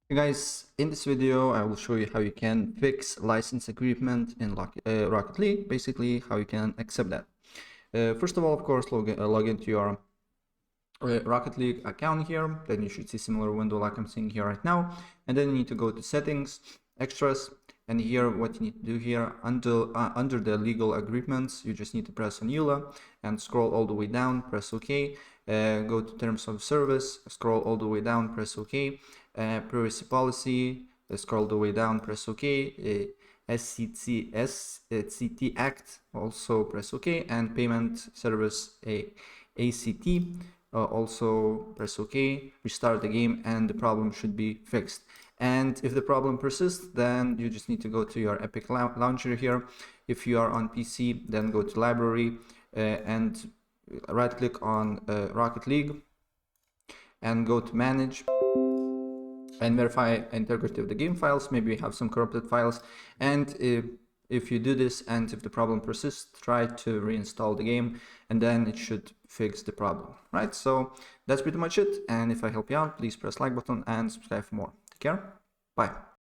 Hey guys, in this video I will show you how you can fix license agreement in Rocket League, basically how you can accept that. First of all, of course, log into your Rocket League account here. Then you should see similar window like I'm seeing here right now, and then you need to go to settings, extras, and here what you need to do here under the legal agreements, you just need to press on EULA and scroll all the way down, press OK. Go to terms of service, scroll all the way down, press OK. Privacy policy, scroll all the way down, press OK. SCT Act, also press OK, and payment service ACT, also press OK, restart the game, and the problem should be fixed. And if the problem persists, then you just need to go to your Epic Launcher here. If you are on PC, then go to Library and right click on Rocket League and go to Manage and verify integrity of the game files. Maybe you have some corrupted files, and if you do this and if the problem persists, try to reinstall the game and then it should fix the problem, right? So that's pretty much it, and if I help you out, please press like button and subscribe for more. Take care, bye.